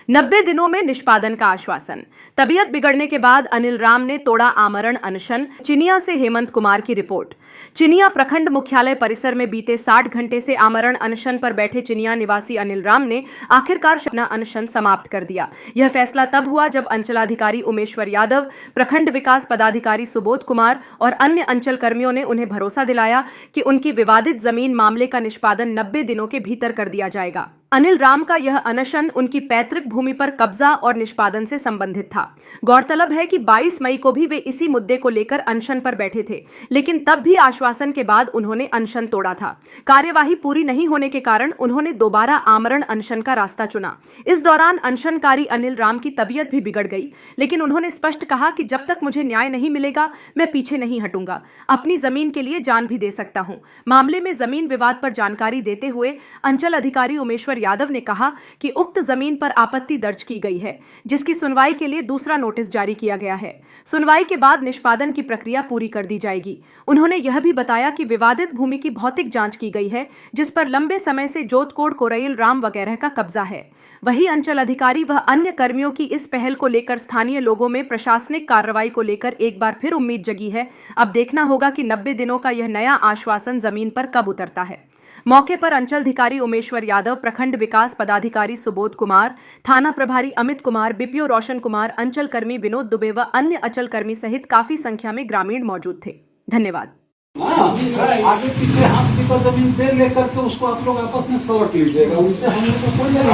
90 दिनों में निष्पादन का आश्वासन। तबीयत बिगड़ने के बाद अनिल राम ने तोड़ा आमरण अनशन। चिनिया से हेमंत कुमार की रिपोर्ट। चिनिया प्रखंड मुख्यालय परिसर में बीते 60 घंटे से आमरण अनशन पर बैठे चिनिया निवासी अनिल राम ने आखिरकार अपना अनशन समाप्त कर दिया। यह फैसला तब हुआ जब अंचलाधिकारी उमेश्वर यादव, प्रखंड विकास पदाधिकारी सुबोध कुमार और अन्य अंचल कर्मियों ने उन्हें भरोसा दिलाया कि उनकी विवादित जमीन मामले का निष्पादन 90 दिनों के भीतर कर दिया जाएगा। अनिल राम का यह अनशन उनकी पैतृक भूमि पर कब्जा और निष्पादन से संबंधित था। गौरतलब है कि 22 मई को भी वे इसी मुद्दे को लेकर अनशन पर बैठे थे, लेकिन तब भी आश्वासन के बाद उन्होंने अनशन तोड़ा था। कार्यवाही पूरी नहीं होने के कारण उन्होंने दोबारा आमरण अनशन का रास्ता चुना। इस दौरान अनशनकारी अनिल राम की तबीयत भी बिगड़ गई, लेकिन उन्होंने स्पष्ट कहा कि जब तक मुझे न्याय नहीं मिलेगा मैं पीछे नहीं हटूंगा। अपनी जमीन के लिए जान भी दे सकता हूं। मामले में जमीन विवाद पर जानकारी देते हुए अंचल अधिकारी उमेश्वर यादव ने कहा कि उक्त जमीन पर आपत्ति दर्ज की गई है, जिसकी सुनवाई के लिए दूसरा नोटिस जारी किया गया है। सुनवाई के बाद निष्पादन की प्रक्रिया पूरी कर दी जाएगी। उन्होंने यह भी बताया कि विवादित भूमि की भौतिक जांच की गई है, जिस पर लंबे समय से जोतकोड़, कोरैल, राम वगैरह का कब्जा है। वहीं अंचल अधिकारी व अन्य कर्मियों की इस पहल को लेकर स्थानीय लोगों में प्रशासनिक कार्रवाई को लेकर एक बार फिर उम्मीद जगी है। अब देखना होगा कि 90 दिनों का यह नया आश्वासन जमीन पर कब उतरता है। मौके पर अंचल अधिकारी उमेश्वर यादव, प्रखंड विकास पदाधिकारी सुबोध कुमार, थाना प्रभारी अमित कुमार, बीपीओ रोशन कुमार, अंचल कर्मी विनोद दुबे व अन्य अंचल कर्मी सहित काफी संख्या में ग्रामीण मौजूद थे। धन्यवाद। आगे पीछे हाथ की तो जमीन दे लेकर के उसको आप लोग आपस में सौट लीजिएगा, उससे हम लोग को कोई नहीं।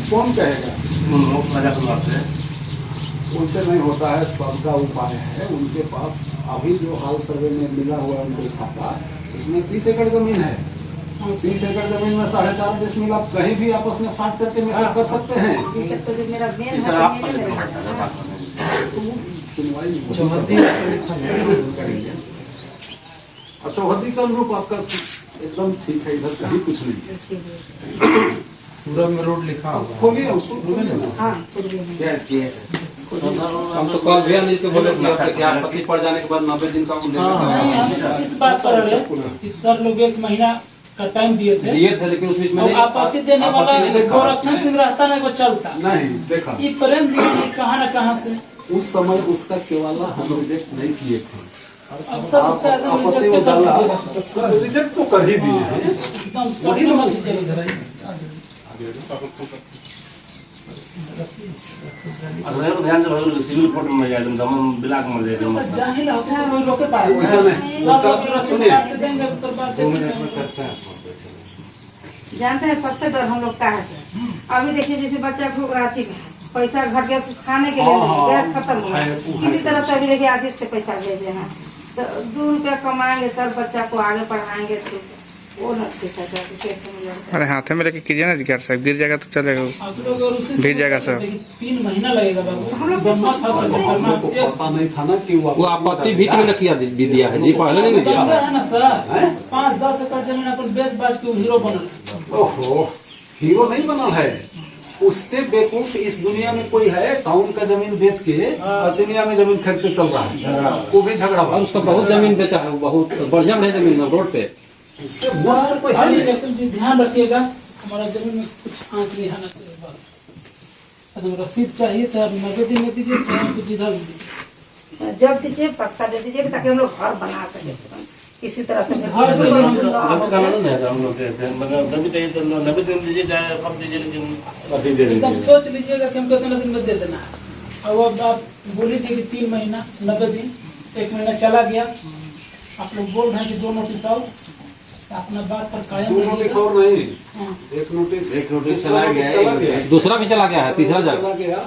कौन कहेगा उनसे नहीं होता है, सबका उपाय है उनके पास। अभी जो हाल सर्वे में मिला हुआ है उनको खाता, उसमें 30 एकड़ जमीन है। 30 एकड़ जमीन में 4.5 डिसमिल आप कहीं भी आपस में साठ करके मेजर कर सकते हैं। चौहदी का अनुरूप आपका एकदम ठीक है, इधर कहीं कुछ नहीं। पूरा में रोड लिखा होगा, खोलिए उसको। हम तो कल भी अनिल के बोले कि आपत्ति पड़ जाने के बाद 90 दिन का इस बात पर कि सर लोग 1 महीना का टाइम दिए थे, लेकिन उस बीच में आपत्ति देने वाला गोरक्षण सिंह रहता ना, वो चलता नहीं। देखा ये प्रेम दिए कहाँ न कहाँ से। उस समय उसका केवल हम रिजेक्ट नहीं किए थे, अब सब उसका रिजेक्ट तो कर ही दिए हैं। एकदम सब नंबर चलेगा। ध्यान से सिविल कोर्ट में जाए दमन बिलाक मर जाए जाहिल होता है, वो लोग के पास ऐसा नहीं। सुनिए, जानते हैं सबसे डर हम लोग का है सर। अभी देखिए जैसे बच्चा को रांची में पैसा घट गया, खाने के लिए गैस खत्म हो गया, किसी तरह से अभी देखिए आशीष से पैसा भेजे हैं तो 2 रुपया कमाएंगे सर, बच्चा को आगे पढ़ाएंगे तो वो न ठीक है सर। कैसे मिलेगा? अरे हाथ में लेके कीजिए ना जी, घर साहब गिर जाएगा तो चलेगा, गिर जाएगा सर। 3 महीना लगेगा बाबू। पता नहीं था ना कि वो आपत्ति बीच में किया दिया है जी, पहले नहीं दिया है ना सर। 5-10 एकड़ जमीन अपन बेच बाच के हीरो बनल। ओहो, हीरो नहीं बनल है, उससे बेवकूफ इस दुनिया में कोई है? टाउन का जमीन बेच के चिनिया में जमीन खरीदते चल रहा है, वो भी झगड़ा हुआ। उसका बहुत जमीन बेचा है, बहुत बढ़िया है जमीन रोड पे। उससे कोई है नहीं। ध्यान रखिएगा, हमारा जमीन में कुछ आंच नहीं आना चाहिए बस। अगर रसीद चाहिए, चाहे 90 दिन में दीजिए, चाहे कुछ इधर दीजिए, जब दीजिए पक्का दे दीजिए ताकि हम लोग घर बना सके किसी तरह से। घर जब हम लोग तो 90 दिन दीजिए, चाहे कब दीजिए, लेकिन रसीद दे एकदम दीजिए। सोच लीजिएगा कि हमको इतना दिन में दे देना है। और अब आप बोल लीजिए कि 3 महीना 90 दिन, 1 महीना चला गया, आप लोग बोल रहे हैं कि 2 नोटिस आओ, अपना बात पर कायम। 2 नोटिस और नहीं, एक नोटिस चला गया, दूसरा भी चला गया है, तीसरा चला गया।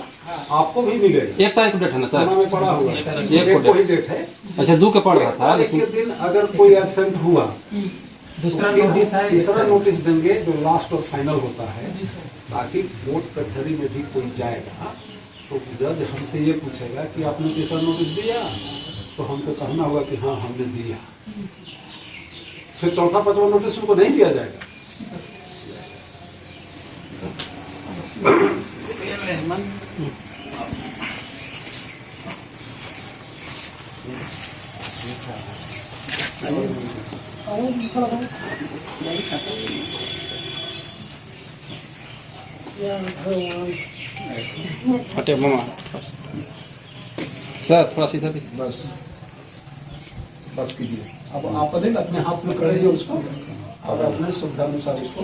आपको भी मिलेगा। 1 तारीख को डेट है ना सर, में पड़ा हुआ एक को ही डेट है। अच्छा 2 के पड़ रहा था, लेकिन दिन अगर कोई एब्सेंट हुआ दूसरा नोटिस है, तीसरा नोटिस देंगे जो लास्ट और फाइनल होता है, ताकि कोर्ट कचहरी में भी कोई जाएगा तो जज हमसे ये पूछेगा कि आपने तीसरा नोटिस दिया, तो हमको कहना होगा कि हाँ हमने दिया। फिर चौथा 5वां नोटिस उनको नहीं दिया जाएगा। हटे मामा सर थोड़ा सीधा भी बस बस कीजिए। अब आप अपने हाथ में करेंगे उसको और अपने सुविधा अनुसार उसको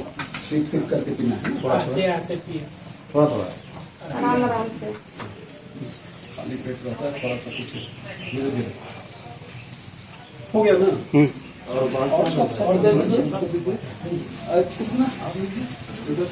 सिप करके पीना है, थोड़ा आते आते पिए थोड़ा थोड़ा आराम आराम से। खाली पेट रहता है, थोड़ा सा कुछ धीरे धीरे हो गया ना। और दे दीजिए कुछ ना आप लीजिए इधर।